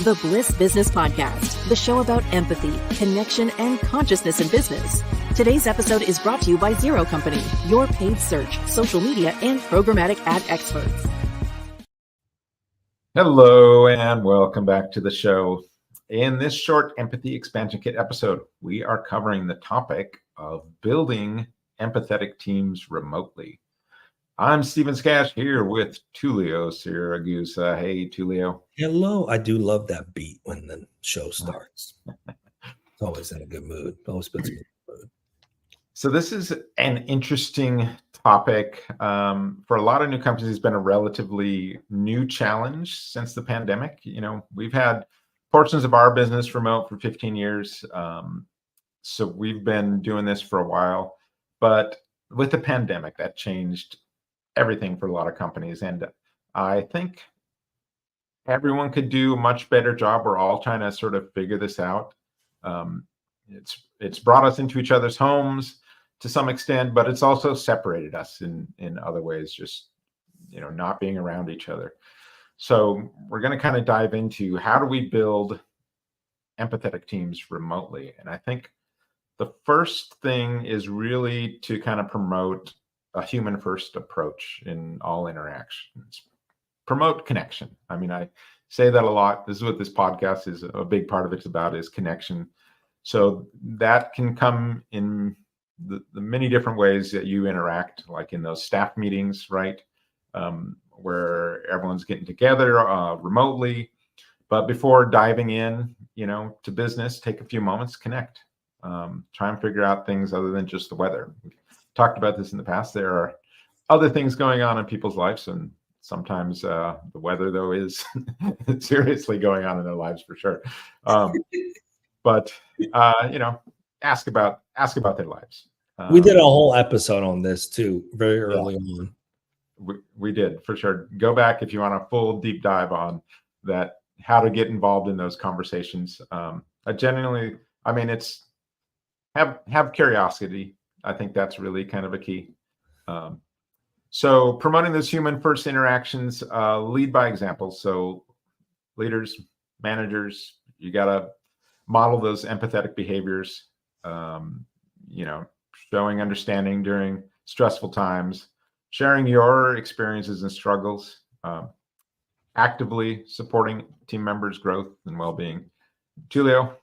The Bliss Business Podcast, the show about empathy, connection, and consciousness in business. Today's episode is brought to you by Zero Company, your paid search, social media, and programmatic ad experts. Hello, and welcome back to the show. In this short Empathy Expansion Kit episode, we are covering the topic of building empathetic teams remotely. I'm Stephen Skash here with Tulio Siragusa. Hey, Tulio. Hello. I do love that beat when the show starts. It's always in a good mood. Always puts me in a good mood. So this is an interesting topic. For a lot of new companies, it's been a relatively new challenge since the pandemic. You know, we've had portions of our business remote for 15 years. So we've been doing this for a while. But with the pandemic, that changed everything for a lot of companies. And I think everyone could do a much better job. We're all trying to sort of figure this out. It's brought us into each other's homes to some extent, but it's also separated us in other ways, just, you know, not being around each other. So we're going to kind of dive into how do we build empathetic teams remotely. And I think the first thing is really to kind of promote a human first approach in all interactions. Promote connection. I mean, I say that a lot. This is what this podcast is a big part of it's about, is connection. So that can come in the many different ways that you interact, like in those staff meetings, right? Where everyone's getting together remotely. But before diving in, you know, to business, take a few moments, connect. Try and figure out things other than just the weather. We've talked about this in the past. There are other things going on in people's lives, and sometimes the weather, though, is seriously going on in their lives for sure. But you know, ask about their lives. We did a whole episode on this too, very early on. We did, for sure. Go back if you want a full deep dive on that, how to get involved in those conversations. Genuinely, I mean, it's have curiosity. I think that's really kind of a key. So promoting those human first interactions, lead by example. So leaders, managers, you got to model those empathetic behaviors, you know, showing understanding during stressful times, sharing your experiences and struggles, actively supporting team members' growth and well-being. Tulio,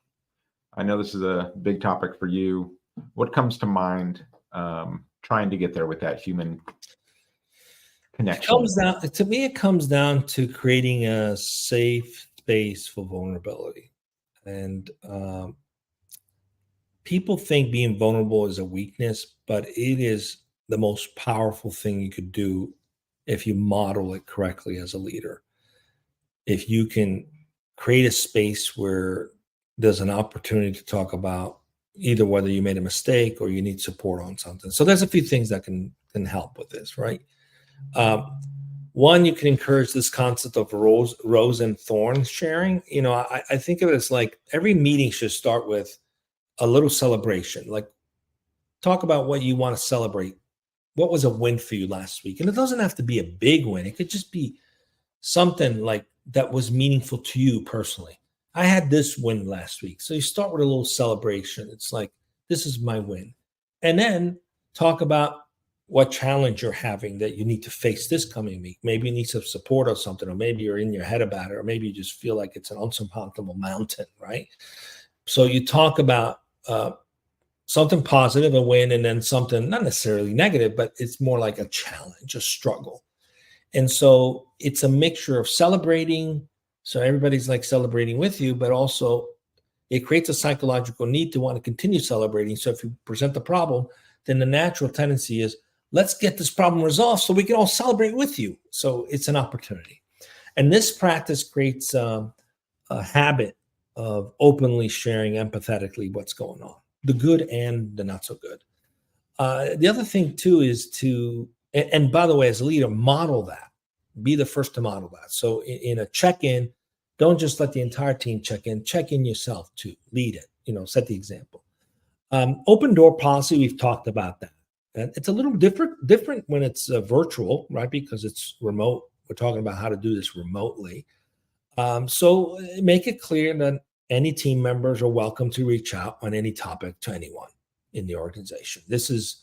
I know this is a big topic for you. What comes to mind trying to get there with that human connection? It comes down to creating a safe space for vulnerability. And people think being vulnerable is a weakness, but it is the most powerful thing you could do if you model it correctly as a leader. If you can create a space where there's an opportunity to talk about either whether you made a mistake or you need support on something. So there's a few things that can help with this, right? One, you can encourage this concept of rose and thorn sharing. You know, I think of it as like every meeting should start with a little celebration. Like, talk about what you want to celebrate. What was a win for you last week? And it doesn't have to be a big win. It could just be something like that was meaningful to you personally. I had this win last week. So you start with a little celebration. It's like, this is my win. And then talk about what challenge you're having that you need to face this coming week. Maybe you need some support or something, or maybe you're in your head about it, or maybe you just feel like it's an unsurmountable mountain, right? So you talk about something positive, a win, and then something not necessarily negative, but it's more like a challenge, a struggle. And so it's a mixture of celebrating. So everybody's like celebrating with you, but also it creates a psychological need to want to continue celebrating. So if you present the problem, then the natural tendency is, let's get this problem resolved so we can all celebrate with you. So it's an opportunity. And this practice creates a habit of openly sharing empathetically what's going on, the good and the not so good. The other thing too is to, and by the way, as a leader, model that. Be the first to model that. So in a check-in, don't just let the entire team check in yourself too. Lead it, you know, set the example. Open door policy, we've talked about that. And it's a little different when it's virtual, right? Because it's remote. We're talking about how to do this remotely. So make it clear that any team members are welcome to reach out on any topic to anyone in the organization. This is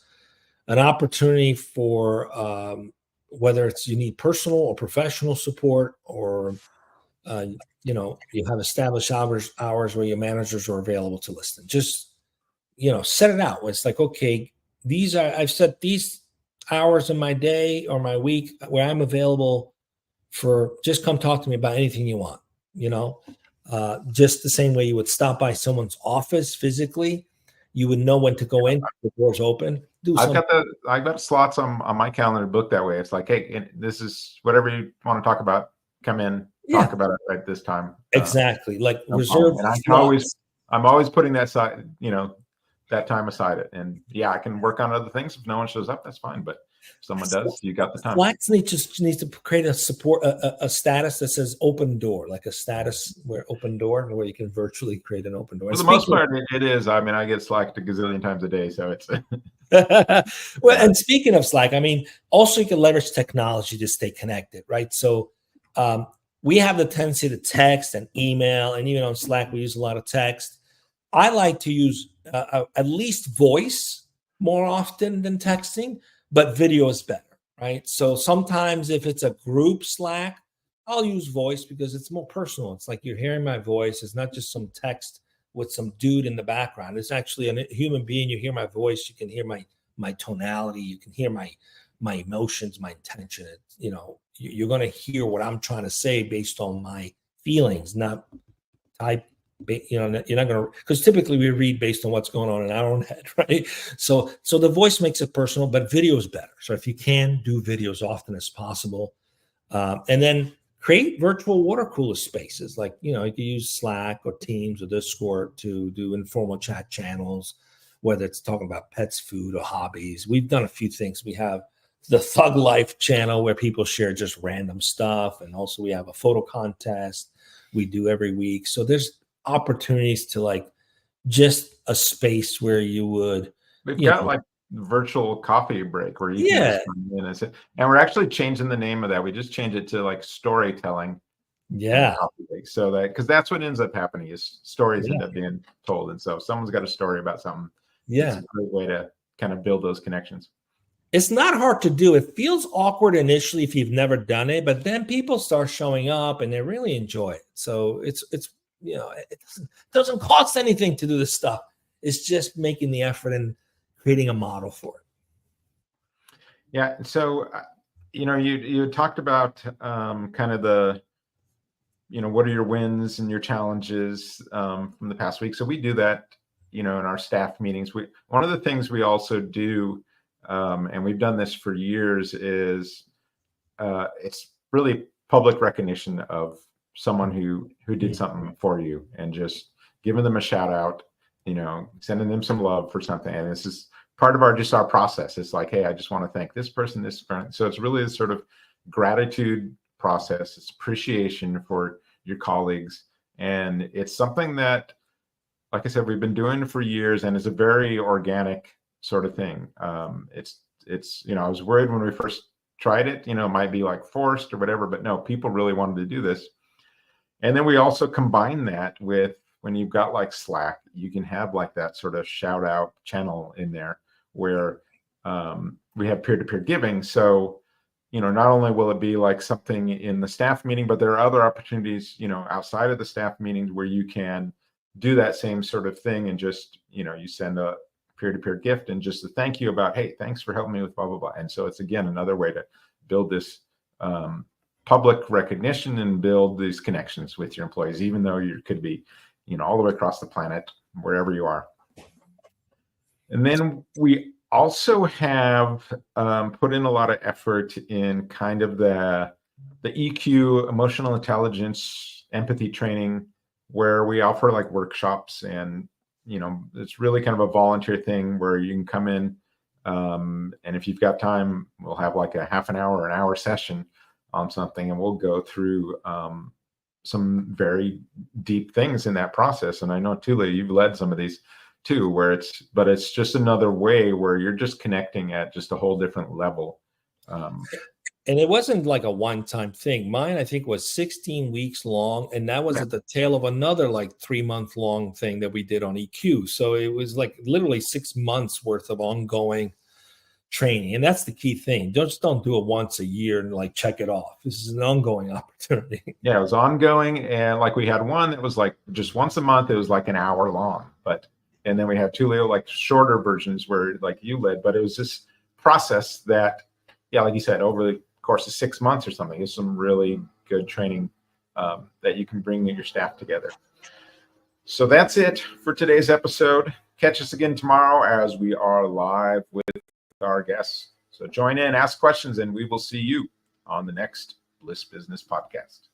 an opportunity for whether it's you need personal or professional support, or you have established hours where your managers are available to listen. Just set it out. It's like, okay, I've set these hours in my day or my week where I'm available for, just come talk to me about anything you want. Just the same way you would stop by someone's office physically, you would know when to go in, the door's open. I've got slots on my calendar booked that way. It's like, hey, this is whatever you want to talk about. Come in, talk about it at this time. Exactly, like reserve. And I'm always putting that side, that time aside. And yeah, I can work on other things. If no one shows up, that's fine. But if someone does, you got the time. Slack just needs to create a status that says open door, like a status where open door, where you can virtually create an open door. For the most part, it is. I mean, I get Slacked a gazillion times a day, so it's. Well, and speaking of Slack, I mean, also you can leverage technology to stay connected, right? So we have the tendency to text and email, and even on Slack, we use a lot of text. I like to use at least voice more often than texting, but video is better, right? So sometimes if it's a group Slack, I'll use voice because it's more personal. It's like you're hearing my voice. It's not just some text with some dude in the background. It's actually a human being. You hear my voice. You can hear my tonality. You can hear my emotions, my intention. You're going to hear what I'm trying to say based on my feelings, not type. You're not going to, because typically we read based on what's going on in our own head, right? So the voice makes it personal, but video is better. So if you can do video as often as possible, and then create virtual water cooler spaces, like you can use Slack or Teams or Discord to do informal chat channels, whether it's talking about pets, food, or hobbies. We've done a few things. We have the Thug Life channel where people share just random stuff, and also we have a photo contest we do every week. So there's opportunities to like just a space where you would. We've got like virtual coffee break where you can just come in and we're actually changing the name of that. We just changed it to like storytelling. Yeah. So that, because that's what ends up happening is stories end up being told. And so if someone's got a story about something, it's a great way to kind of build those connections. It's not hard to do. It feels awkward initially if you've never done it, but then people start showing up and they really enjoy it. So it's it doesn't cost anything to do this stuff. It's just making the effort and creating a model for it. Yeah. So, you talked about kind of the, what are your wins and your challenges from the past week. So we do that, in our staff meetings. One of the things we also do, and we've done this for years, is it's really public recognition of someone who did something for you, and just giving them a shout out, sending them some love for something. And this is part of our process. It's like, hey, I just want to thank this person, So it's really a sort of gratitude process. It's appreciation for your colleagues. And it's something that, like I said, we've been doing for years, and it's a very organic sort of thing. It's I was worried when we first tried it, it might be like forced or whatever, but no, people really wanted to do this. And then we also combine that with, when you've got like Slack, you can have like that sort of shout out channel in there where we have peer-to-peer giving. So, not only will it be like something in the staff meeting, but there are other opportunities, outside of the staff meetings where you can do that same sort of thing, and just, you send a peer-to-peer gift and just a thank you about, hey, thanks for helping me with blah, blah, blah. And so it's, again, another way to build this public recognition and build these connections with your employees, even though you could be, all the way across the planet, wherever you are. And then we also have put in a lot of effort in kind of the EQ, emotional intelligence, empathy training, where we offer like workshops, and it's really kind of a volunteer thing where you can come in, and if you've got time, we'll have like a half an hour, an hour session on something, and we'll go through some very deep things in that process. And I know, Tula, you've led some of these too, but it's just another way where you're just connecting at just a whole different level. And it wasn't like a one-time thing. Mine, I think, was 16 weeks long. And that was at the tail of another like 3-month long thing that we did on EQ. So it was like literally 6 months worth of ongoing training. And that's the key thing. Just don't do it once a year and like check it off. This is an ongoing opportunity. Yeah, it was ongoing. And like we had one that was like just once a month, it was like an hour long. And then we had 2 little like shorter versions where like you led, but it was this process that, yeah, like you said, over the course of 6 months or something, is some really good training that you can bring your staff together. So that's it for today's episode. Catch us again tomorrow as we are live with our guests. So join in, ask questions, and we will see you on the next Bliss Business Podcast.